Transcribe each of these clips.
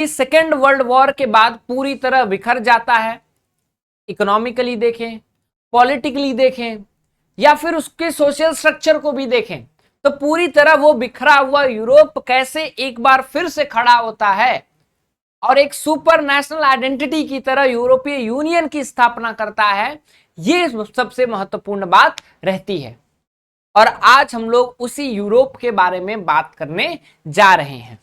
कि second world war के बाद पूरी तरह बिखर जाता है। इकोनॉमिकली देखें, पॉलिटिकली देखें, या फिर उसके सोशल स्ट्रक्चर को भी देखें, तो पूरी तरह वो बिखरा हुआ यूरोप कैसे एक बार फिर से खड़ा होता है और एक सुपर नेशनल आइडेंटिटी की तरह यूरोपीय यूनियन की स्थापना करता है, ये सबसे महत्वपूर्ण बात रहती है। और आज हम लोग उसी यूरोप के बारे में बात करने जा रहे हैं।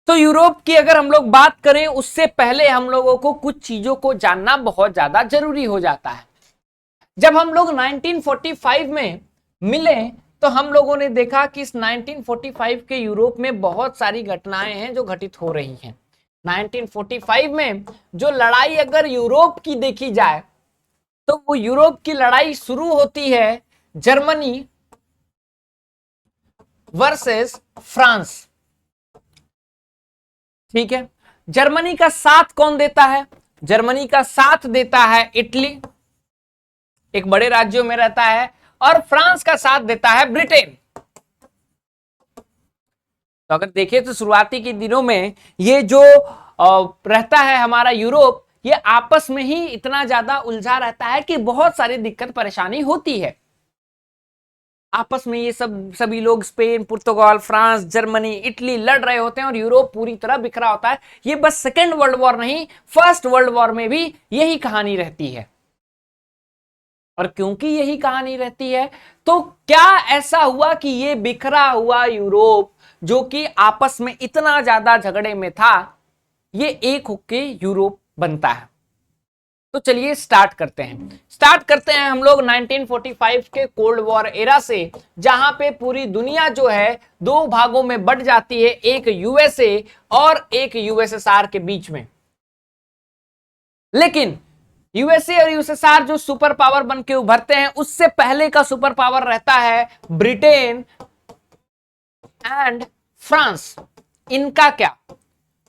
तो यूरोप की अगर हम लोग बात करें, उससे पहले हम लोगों को कुछ चीजों को जानना बहुत ज्यादा जरूरी हो जाता है। जब हम लोग 1945 में मिले तो हम लोगों ने देखा कि इस 1945 के यूरोप में बहुत सारी घटनाएं हैं जो घटित हो रही हैं। 1945 में जो लड़ाई अगर यूरोप की देखी जाए तो वो यूरोप की लड़ाई शुरू होती है जर्मनी वर्सेस फ्रांस। ठीक है, जर्मनी का साथ कौन देता है? जर्मनी का साथ देता है इटली, एक बड़े राज्यों में रहता है, और फ्रांस का साथ देता है ब्रिटेन। तो अगर देखें तो शुरुआती के दिनों में ये जो रहता है हमारा यूरोप, ये आपस में ही इतना ज्यादा उलझा रहता है कि बहुत सारी दिक्कत परेशानी होती है। आपस में ये सभी लोग स्पेन, पुर्तगाल, फ्रांस, जर्मनी, इटली लड़ रहे होते हैं और यूरोप पूरी तरह बिखरा होता है। ये बस सेकेंड वर्ल्ड वॉर नहीं, फर्स्ट वर्ल्ड वॉर में भी यही कहानी रहती है। और क्योंकि यही कहानी रहती है तो क्या ऐसा हुआ कि ये बिखरा हुआ यूरोप जो कि आपस में इतना ज्यादा झगड़े में था, ये एक होके यूरोप बनता है। तो चलिए स्टार्ट करते हैं हम लोग 1945 के कोल्ड वॉर एरा से, जहां पे पूरी दुनिया जो है दो भागों में बट जाती है, एक यूएसए और एक यूएसएसआर के बीच में। लेकिन यूएसए और यूएसएसआर जो सुपर पावर बन के उभरते हैं, उससे पहले का सुपर पावर रहता है ब्रिटेन एंड फ्रांस। इनका क्या,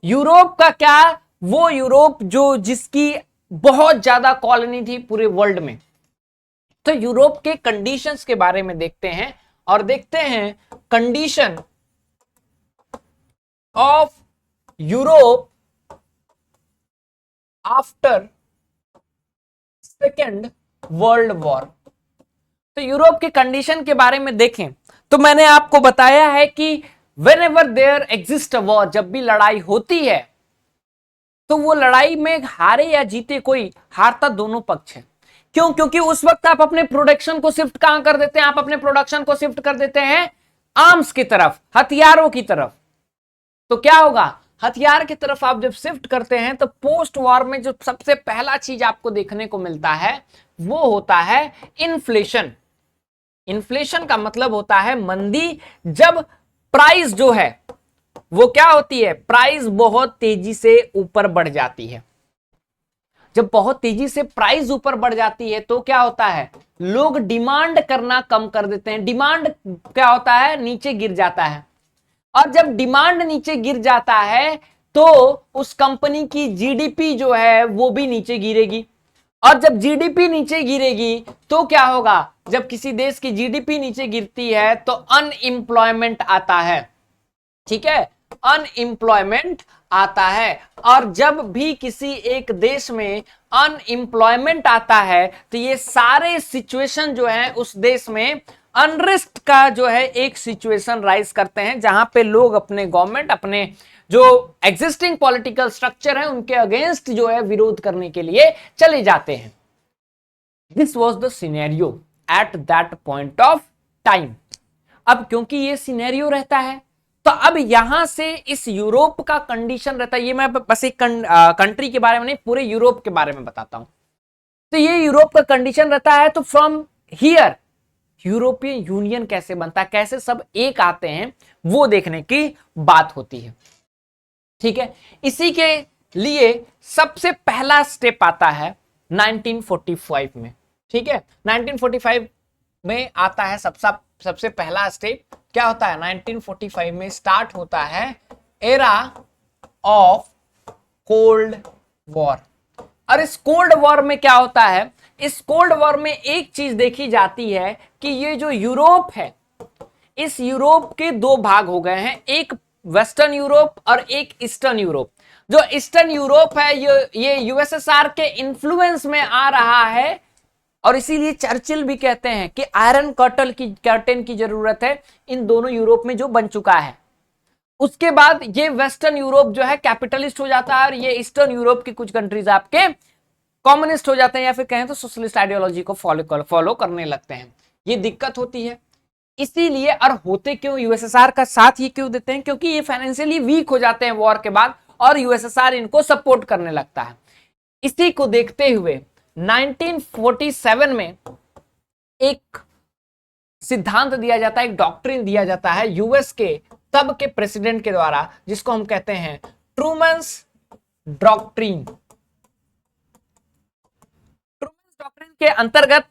यूरोप का क्या, वो यूरोप जो जिसकी बहुत ज्यादा कॉलोनी थी पूरे वर्ल्ड में। तो यूरोप के कंडीशंस के बारे में देखते हैं और देखते हैं condition of Europe after second world war. तो यूरोप के कंडीशन के बारे में देखें तो मैंने आपको बताया है कि whenever there exist a war, जब भी लड़ाई होती है तो वो लड़ाई में हारे या जीते कोई, हारता दोनों पक्ष है। क्यों? क्योंकि उस वक्त आप अपने प्रोडक्शन को शिफ्ट कहां कर देते हैं? आप अपने प्रोडक्शन को शिफ्ट कर देते हैं आर्म्स की तरफ, हथियारों की तरफ। तो क्या होगा, हथियार की तरफ आप जब शिफ्ट करते हैं तो पोस्ट वॉर में जो सबसे पहला चीज आपको देखने को मिलता है वो होता है इन्फ्लेशन। इन्फ्लेशन का मतलब होता है मंदी। जब प्राइस जो है वो क्या होती है, प्राइस बहुत तेजी से ऊपर बढ़ जाती है। जब बहुत तेजी से प्राइस ऊपर बढ़ जाती है तो क्या होता है, लोग डिमांड करना कम कर देते हैं। डिमांड क्या होता है, नीचे गिर जाता है। और जब डिमांड नीचे गिर जाता है तो उस कंपनी की जीडीपी जो है वो भी नीचे गिरेगी। और जब जीडीपी नीचे गिरेगी तो क्या होगा, जब किसी देश की जीडीपी नीचे गिरती है तो अनएम्प्लॉयमेंट आता है। ठीक है, अनएम्प्लॉयमेंट आता है। और जब भी किसी एक देश में अनएम्प्लॉयमेंट आता है तो ये सारे सिचुएशन जो है उस देश में अनरेस्ट का जो है एक सिचुएशन राइज करते हैं, जहां पे लोग अपने गवर्नमेंट, अपने जो एग्जिस्टिंग पॉलिटिकल स्ट्रक्चर है उनके अगेंस्ट जो है विरोध करने के लिए चले जाते हैं। This was the scenario at that point of time. अब क्योंकि ये सिनेरियो रहता है तो अब यहां से इस यूरोप का कंडीशन रहता है। ये मैं बस एक कंट्री के बारे में नहीं, पूरे यूरोप के बारे में बताता हूं। तो ये यूरोप का कंडीशन रहता है। तो फ्रॉम हियर यूरोपियन यूनियन कैसे बनता है, कैसे सब एक आते हैं, वो देखने की बात होती है। ठीक है, इसी के लिए सबसे पहला स्टेप आता है 1945 में। ठीक है, 1945 में आता है सबसे पहला स्टेप। क्या होता है, 1945 में स्टार्ट होता है एरा ऑफ कोल्ड वॉर। और इस कोल्ड वॉर में क्या होता है, इस कोल्ड वॉर में एक चीज देखी जाती है कि ये जो यूरोप है, इस यूरोप के दो भाग हो गए हैं। एक वेस्टर्न यूरोप और एक ईस्टर्न यूरोप। जो ईस्टर्न यूरोप है ये यूएसएसआर के इन्फ्लुएंस में आ रहा है, और इसीलिए चर्चिल भी कहते हैं कि आयरन कर्टेन की जरूरत है इन दोनों यूरोप में जो बन चुका है। उसके बाद ये वेस्टर्न यूरोप जो है कैपिटलिस्ट हो जाता है और ये ईस्टर्न यूरोप की कुछ कंट्रीज आपके कम्युनिस्ट हो जाते हैं, या फिर कहें तो सोशलिस्ट आइडियोलॉजी को फॉलो करने लगते हैं। ये दिक्कत होती है। इसीलिए, और होते क्यों यूएसएसआर का साथ ये क्यों देते हैं, क्योंकि ये फाइनेंशियली वीक हो जाते हैं वॉर के बाद और यूएसएसआर इनको सपोर्ट करने लगता है। इसी को देखते हुए 1947 में एक सिद्धांत दिया जाता है, एक डॉक्ट्रिन दिया जाता है यूएस के तब के प्रेसिडेंट के द्वारा, जिसको हम कहते हैं ट्रूमन्स डॉक्ट्रिन। ट्रूमन्स डॉक्ट्रिन के अंतर्गत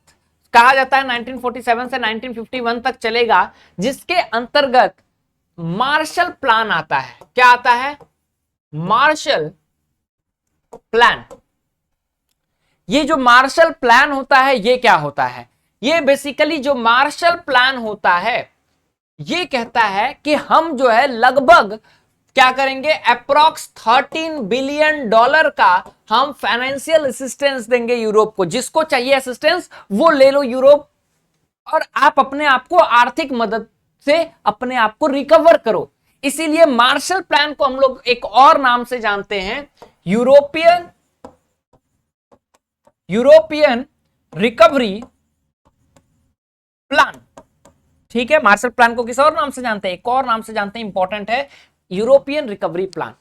कहा जाता है 1947 से 1951 तक चलेगा, जिसके अंतर्गत मार्शल प्लान आता है। क्या आता है? Marshall plan. ये जो मार्शल प्लान होता है ये क्या होता है? ये बेसिकली जो मार्शल प्लान होता है ये कहता है कि हम जो है लगभग क्या करेंगे, अप्रॉक्स $13 बिलियन का हम फाइनेंशियल असिस्टेंस देंगे यूरोप को। जिसको चाहिए असिस्टेंस वो ले लो यूरोप, और आप अपने आप को आर्थिक मदद से अपने आप को रिकवर करो। इसीलिए मार्शल प्लान को हम लोग एक और नाम से जानते हैं, यूरोपियन रिकवरी प्लान। ठीक है, मार्शल प्लान को किस और नाम से जानते हैं? एक और नाम से जानते हैं, इंपॉर्टेंट है, यूरोपियन रिकवरी प्लान।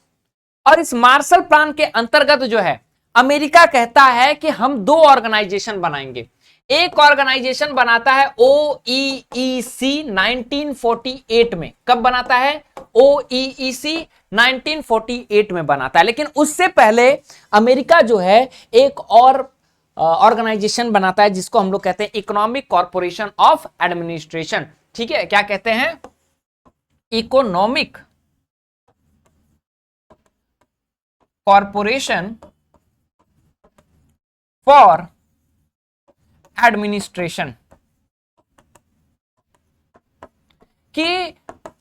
और इस मार्शल प्लान के अंतर्गत जो है अमेरिका कहता है कि हम दो ऑर्गेनाइजेशन बनाएंगे। एक ऑर्गेनाइजेशन बनाता है OEEC 1948 में। कब बनाता है? OEEC 1948 में बनाता है। लेकिन उससे पहले अमेरिका जो है एक और ऑर्गेनाइजेशन बनाता है जिसको हम लोग कहते हैं इकोनॉमिक कॉर्पोरेशन ऑफ एडमिनिस्ट्रेशन। ठीक है, क्या कहते हैं? Economic corporation for administration. कि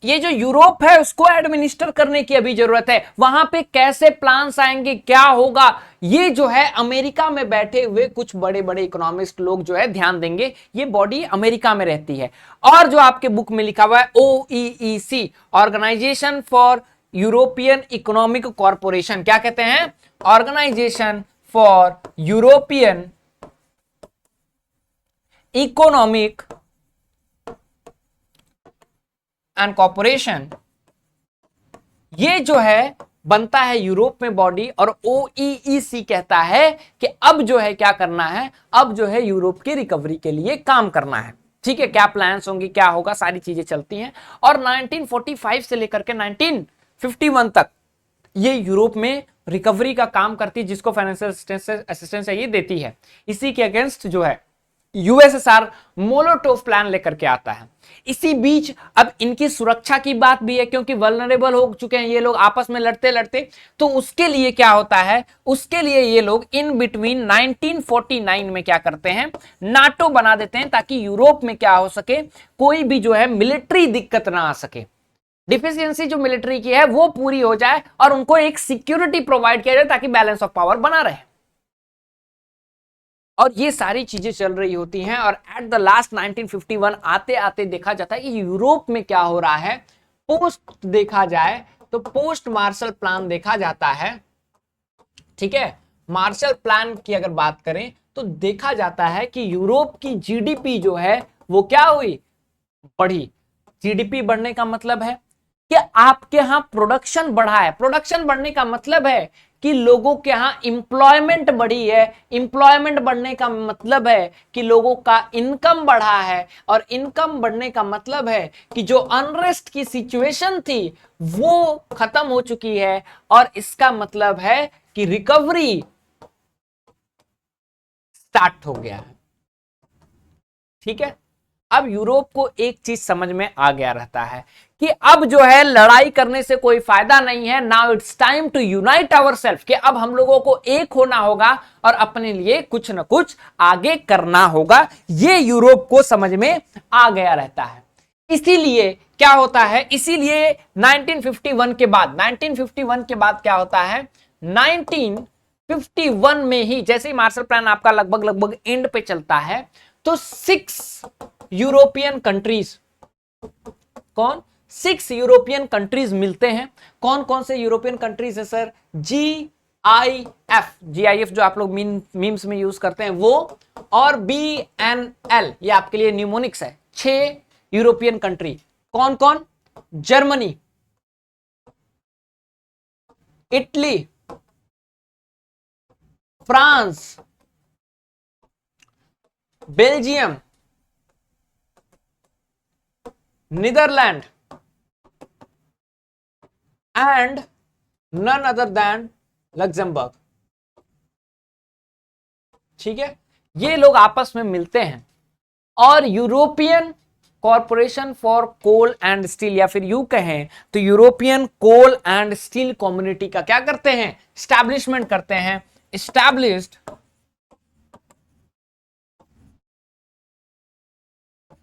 ये जो यूरोप है उसको एडमिनिस्टर करने की अभी जरूरत है। वहां पे कैसे प्लान्स आएंगे, क्या होगा, ये जो है अमेरिका में बैठे हुए कुछ बड़े बड़े इकोनॉमिस्ट लोग जो है ध्यान देंगे। ये बॉडी अमेरिका में रहती है। और जो आपके बुक में लिखा हुआ है OEEC, organisation for European economic corporation, क्या कहते हैं? Organisation for European economic and corporation. ये जो है बनता है यूरोप में बॉडी, और OEEC कहता है कि अब जो है क्या करना है, अब जो है यूरोप की रिकवरी के लिए काम करना है। ठीक है, क्या प्लान्स होंगे, क्या होगा, सारी चीजें चलती हैं। और 1945 से लेकर के 1951 तक ये यूरोप में रिकवरी का काम करती है, जिसको फाइनेंशियल असिस्टेंस ये देती है। इसी के अगेंस्ट जो है यूएसएसआर मोलोटोव प्लान लेकर के आता है। इसी बीच अब इनकी सुरक्षा की बात भी है, क्योंकि वल्नरेबल हो चुके हैं ये लोग आपस में लड़ते लड़ते। तो उसके लिए क्या होता है, उसके लिए ये लोग इन बिटवीन 1949 में क्या करते हैं, नाटो बना देते हैं, ताकि यूरोप में क्या हो सके, कोई भी जो है मिलिट्री दिक्कत ना आ सके। डिफिशियंसी जो मिलिट्री की है वो पूरी हो जाए और उनको एक सिक्योरिटी प्रोवाइड किया जाए, ताकि बैलेंस ऑफ पावर बना रहे। और ये सारी चीजें चल रही होती हैं। और एट द लास्ट 1951 आते आते देखा जाता है कि यूरोप में क्या हो रहा है। पोस्ट देखा जाए तो पोस्ट मार्शल प्लान देखा जाता है। ठीक है, मार्शल प्लान की अगर बात करें तो देखा जाता है कि यूरोप की जीडीपी जो है वो क्या हुई, बढ़ी। जीडीपी बढ़ने का मतलब है कि आपके यहां प्रोडक्शन बढ़ा है। प्रोडक्शन बढ़ने का मतलब है कि लोगों के यहां इंप्लॉयमेंट बढ़ी है। इंप्लॉयमेंट बढ़ने का मतलब है कि लोगों का इनकम बढ़ा है, और इनकम बढ़ने का मतलब है कि जो अनरेस्ट की सिचुएशन थी वो खत्म हो चुकी है, और इसका मतलब है कि रिकवरी स्टार्ट हो गया है। ठीक है, अब यूरोप को एक चीज समझ में आ गया रहता है कि अब जो है लड़ाई करने से कोई फायदा नहीं है। Now it's time to unite ourself, कि अब हम लोगों को एक होना होगा और अपने लिए कुछ न कुछ आगे करना होगा। ये यूरोप को समझ में आ गया रहता है। इसीलिए क्या होता है, इसीलिए 1951 के बाद, 1951 के बाद क्या होता है, 1951 में ही जैसे ही मार्शल प्लान आपका लगभग लगभग एंड पे चलता है, तो 6 यूरोपियन कंट्रीज, कौन, 6 यूरोपियन कंट्रीज मिलते हैं। कौन कौन से यूरोपियन कंट्रीज है सर, GIF जो आप लोग मीम्स में यूज करते हैं वो, और BNL ये आपके लिए न्यूमोनिक्स है। 6 यूरोपियन कंट्री, कौन कौन, Germany, Italy, France, Belgium, Netherland and none other than Luxembourg. ठीक है, ये लोग आपस में मिलते हैं और European corporation for coal and steel, या फिर यू कहें तो European coal and steel community का क्या करते हैं, स्टैब्लिशमेंट करते हैं। स्टैब्लिश्ड,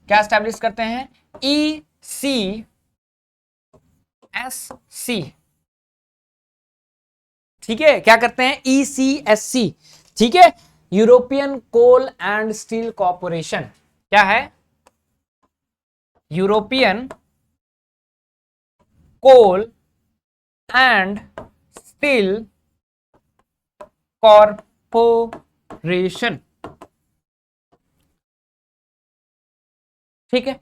क्या स्टैब्लिश करते हैं, ECSC। ठीक है, क्या करते हैं, ECSC। ठीक है, European coal and steel corporation, क्या है, European coal and steel corporation. ठीक है,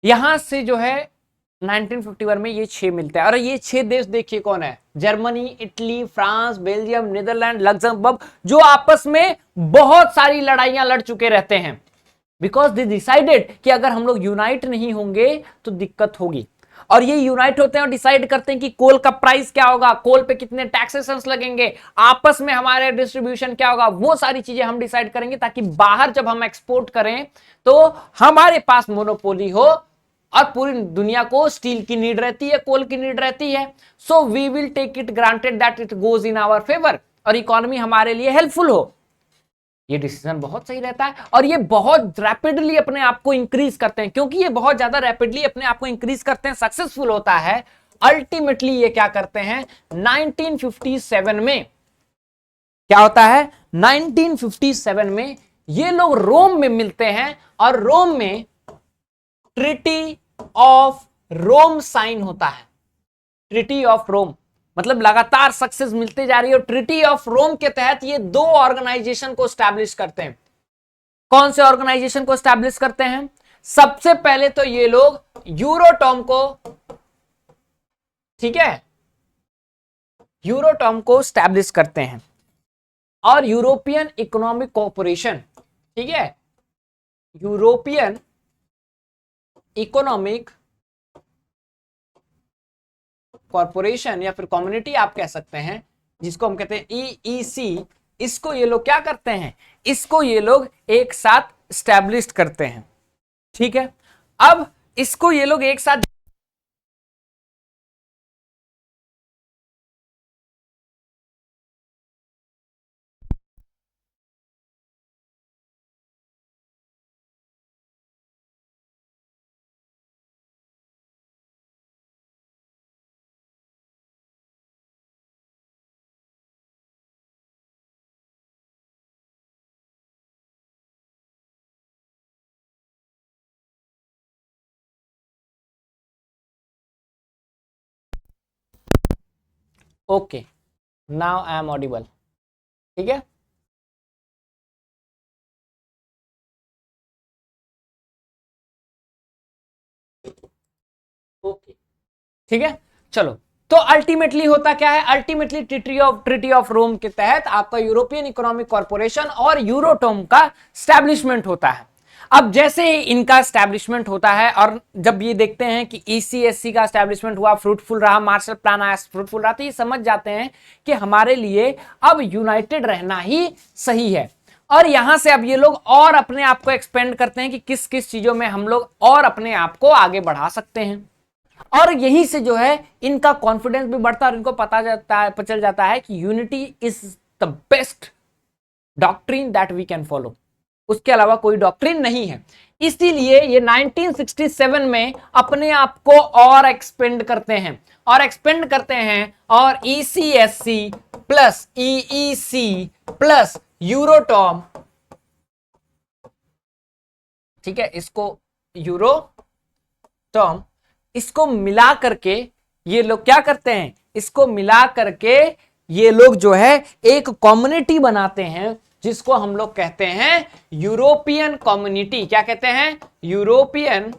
यहां से जो है 1951 में ये 6 मिलते हैं, और ये 6 देश देखिए कौन है, Germany, Italy, France, Belgium, Netherland, Luxembourg, जो आपस में बहुत सारी लड़ाइयां लड़ चुके रहते हैं। बिकॉज दे डिसाइडेड कि अगर हम लोग यूनाइट नहीं होंगे तो दिक्कत होगी, और ये यूनाइट होते हैं और डिसाइड करते हैं कि कोल का प्राइस क्या होगा, कोल पे कितने टैक्सेशंस लगेंगे, आपस में हमारे डिस्ट्रीब्यूशन क्या होगा, वो सारी चीजें हम डिसाइड करेंगे, ताकि बाहर जब हम एक्सपोर्ट करें तो हमारे पास मोनोपोली हो, और पूरी दुनिया को स्टील की नीड रहती है, कोल की नीड रहती है। So we will take it granted that it goes in our favour, और इकोनॉमी हमारे लिए हेल्पफुल हो। ये डिसीजन बहुत सही रहता है, और ये बहुत रैपिडली अपने आप को इंक्रीज करते हैं, क्योंकि ये बहुत ज्यादा रैपिडली अपने आप को इंक्रीज करते हैं, सक्सेसफुल होता है। अल्टीमेटली ये क्या करते हैं, 1957 में क्या होता है, 1957 में ये लोग रोम में मिलते हैं, और रोम में ट्रिटी ऑफ रोम साइन होता है। ट्रिटी ऑफ रोम मतलब लगातार सक्सेस मिलते जा रही है, और ट्रिटी ऑफ रोम के तहत ये 2 ऑर्गेनाइजेशन को स्टैब्लिश करते हैं। कौन से ऑर्गेनाइजेशन को स्टैब्लिश करते हैं, सबसे पहले तो ये लोग यूरोटॉम को, ठीक है, यूरोटॉम को स्टैब्लिश करते हैं, और यूरोपियन इकोनॉमिक कॉर्पोरेशन, ठीक है, यूरोपियन इकोनॉमिक कॉर्पोरेशन या फिर कम्युनिटी आप कह सकते हैं, जिसको हम कहते हैं EEC, इसको ये लोग क्या करते हैं, इसको ये लोग एक साथ स्टैब्लिश करते हैं। ठीक है, अब इसको ये लोग एक साथ, okay, now I am audible, ठीक है। ओके, ठीक है, चलो, तो अल्टीमेटली होता क्या है, अल्टीमेटली ट्रिटी ऑफ रोम के तहत आपका यूरोपियन इकोनॉमिक कॉर्पोरेशन और यूरोटोम का स्टैब्लिशमेंट होता है। अब जैसे ही इनका स्टैब्लिशमेंट होता है, और जब ये देखते हैं कि ECSC का स्टैब्लिशमेंट हुआ, फ्रूटफुल रहा, मार्शल प्लान आया, फ्रूटफुल रहा, तो ये समझ जाते हैं कि हमारे लिए अब यूनाइटेड रहना ही सही है। और यहां से अब ये लोग और अपने आप को एक्सपेंड करते हैं कि किस किस चीजों में हम लोग और अपने आप को आगे बढ़ा सकते हैं, और यहीं से जो है इनका कॉन्फिडेंस भी बढ़ता है, और इनको पता चल जाता है कि unity is the best doctrine that we can follow. उसके अलावा कोई डॉक्ट्रिन नहीं है। इसीलिए ये 1967 में अपने आप को और एक्सपेंड करते हैं और ECSC प्लस EEC प्लस यूरोटॉम, ठीक है, इसको यूरोटॉम, इसको मिला करके ये लोग क्या करते हैं, इसको मिला करके ये लोग जो है एक कम्युनिटी बनाते हैं जिसको हम लोग कहते हैं यूरोपियन कम्युनिटी। क्या कहते हैं? European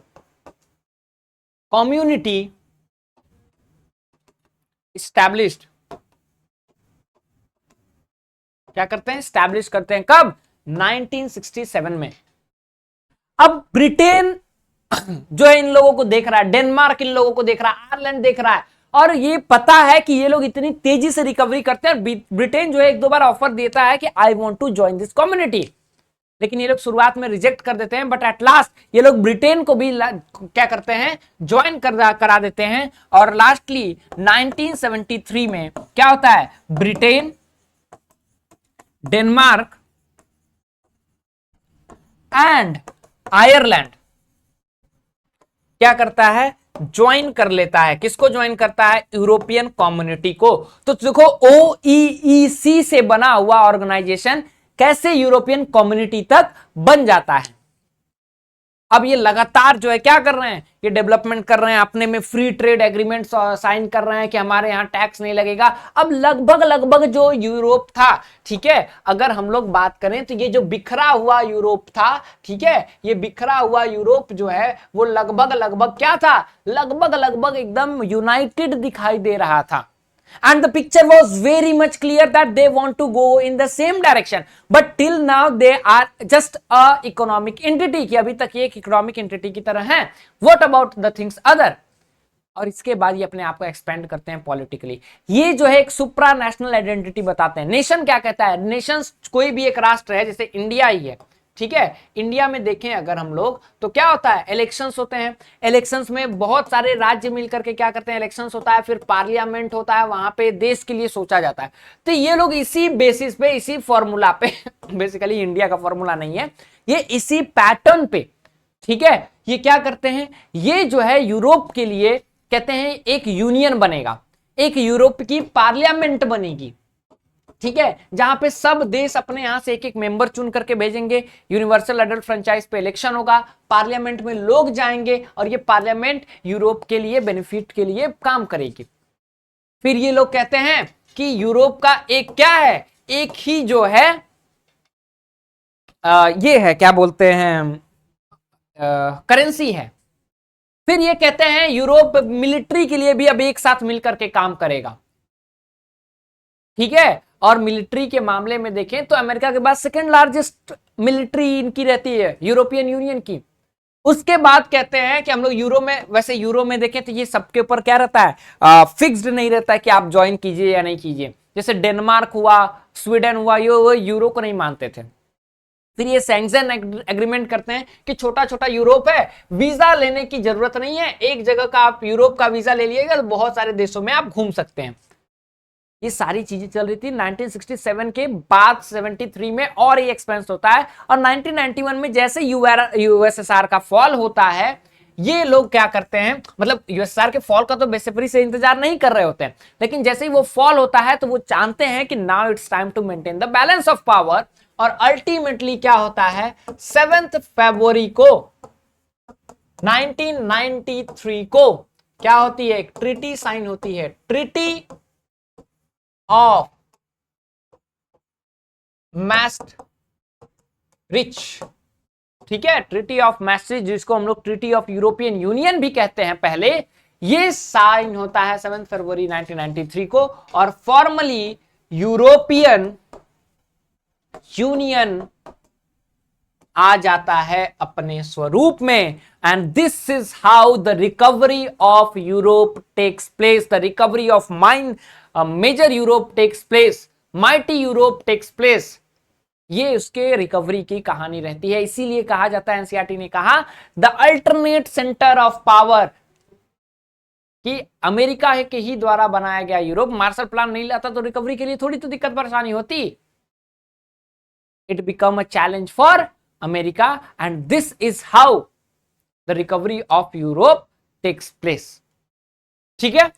community established. क्या करते हैं? स्टैब्लिश करते हैं। कब? 1967 में। अब ब्रिटेन जो है इन लोगों को देख रहा है, डेनमार्क इन लोगों को देख रहा है, आयरलैंड देख रहा है, और ये पता है कि ये लोग इतनी तेजी से रिकवरी करते हैं। ब्रिटेन जो है एक दो बार ऑफर देता है कि I want to join this community, लेकिन ये लोग शुरुआत में रिजेक्ट कर देते हैं, बट एट लास्ट ये लोग ब्रिटेन को भी क्या करते हैं, ज्वाइन करा देते हैं। और लास्टली 1973 में क्या होता है, ब्रिटेन, डेनमार्क एंड आयरलैंड क्या करता है, ज्वाइन कर लेता है। किसको ज्वाइन करता है? यूरोपियन कम्युनिटी को। तो देखो OEEC से बना हुआ ऑर्गेनाइजेशन कैसे यूरोपियन कम्युनिटी तक बन जाता है। अब ये लगातार जो है क्या कर रहे हैं, ये डेवलपमेंट कर रहे हैं, अपने में फ्री ट्रेड एग्रीमेंट साइन कर रहे हैं कि हमारे यहाँ टैक्स नहीं लगेगा। अब लगभग जो यूरोप था, ठीक है, अगर हम लोग बात करें तो ये जो बिखरा हुआ यूरोप था, ठीक है, ये बिखरा हुआ यूरोप जो है वो लगभग क्या था, लगभग एकदम यूनाइटेड दिखाई दे रहा था। And the picture was very much clear that they want to go in the same direction, but till now they are just a economic entity, कि अभी तक ये एक economic entity की तरह हैं। What about the things other? और इसके बाद ये अपने आप को एक्सपेंड करते हैं पॉलिटिकली। ये जो है एक सुप्रा नेशनल आइडेंटिटी बताते हैं। नेशन क्या कहता है? नेशन कोई भी एक राष्ट्र है, जैसे इंडिया ही है, ठीक है। इंडिया में देखें अगर हम लोग तो क्या होता है, इलेक्शंस होते हैं। इलेक्शंस में बहुत सारे राज्य मिलकर के क्या करते हैं, इलेक्शंस होता है, फिर पार्लियामेंट होता है, वहां पे देश के लिए सोचा जाता है। तो ये लोग इसी बेसिस पे, इसी फॉर्मूला पे बेसिकली इंडिया का फॉर्मूला नहीं है, ये इसी पैटर्न पे, ठीक है, ये क्या करते हैं, ये जो है यूरोप के लिए कहते हैं एक यूनियन बनेगा, एक यूरोप की पार्लियामेंट बनेगी, ठीक है, जहां पे सब देश अपने यहां से एक एक मेंबर चुन करके भेजेंगे। यूनिवर्सल अडल्ट फ्रेंचाइज पे इलेक्शन होगा, पार्लियामेंट में लोग जाएंगे और ये पार्लियामेंट यूरोप के लिए बेनिफिट के लिए काम करेगी। फिर ये लोग कहते हैं कि यूरोप का एक क्या है, एक ही जो है ये है, क्या बोलते हैं, करेंसी है। फिर ये कहते हैं यूरोप मिलिट्री के लिए भी अब एक साथ मिलकर के काम करेगा, ठीक है। और मिलिट्री के मामले में देखें तो अमेरिका के बाद सेकेंड लार्जेस्ट मिलिट्री इनकी रहती है, यूरोपियन यूनियन की। उसके बाद कहते हैं कि हम लोग यूरो में, वैसे यूरो में देखें तो ये सबके ऊपर क्या रहता है, फिक्स्ड नहीं रहता है कि आप ज्वाइन कीजिए या नहीं कीजिए। जैसे डेनमार्क हुआ, स्वीडन हुआ, ये यूरो को नहीं मानते थे। फिर ये सेंगजन एग्रीमेंट करते हैं कि छोटा छोटा यूरोप है, वीजा लेने की जरूरत नहीं है, एक जगह का आप यूरोप का वीजा ले लीजिएगा तो बहुत सारे देशों में आप घूम सकते हैं। ये सारी चीजें चल रही थी। 1967 के बाद 73 में और ये एक्सपेंस होता है, और 1991 में जैसे यूएसएसआर का फॉल होता है, ये लोग क्या करते हैं, मतलब यूएसएसआर के फॉल का तो बेसिकली से इंतजार नहीं कर रहे होते हैं, लेकिन जैसे ही वो फॉल होता है तो वो जानते हैं कि now it's time to maintain the balance of power. और अल्टीमेटली क्या होता है, 7 फरवरी को 1993 को क्या होती है, एक ट्रीटी साइन होती है, ट्रीटी ऑफ मैस्ट्रिच, ठीक है, ट्रीटी ऑफ मैस्ट्रिच, जिसको हम लोग ट्रीटी ऑफ यूरोपियन यूनियन भी कहते हैं पहले, ये साइन होता है 7 फरवरी 1993 को, और फॉर्मली यूरोपियन यूनियन आ जाता है अपने स्वरूप में। And this is how the recovery of Europe takes place, the recovery of major Europe takes place, mighty Europe takes place. ये उसके रिकवरी की कहानी रहती है। इसीलिए कहा जाता है, एनसीईआरटी ने कहा, the alternate centre of power, कि अमेरिका के ही द्वारा बनाया गया यूरोप। मार्शल प्लान नहीं लाता तो रिकवरी के लिए थोड़ी तो दिक्कत परेशानी होती। It become a challenge for America, and this is how the recovery of Europe takes place. ठीक है,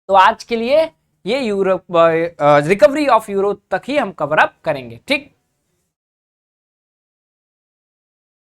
तो आज के लिए ये यूरोप रिकवरी ऑफ यूरोप तक ही हम कवर अप करेंगे। ठीक।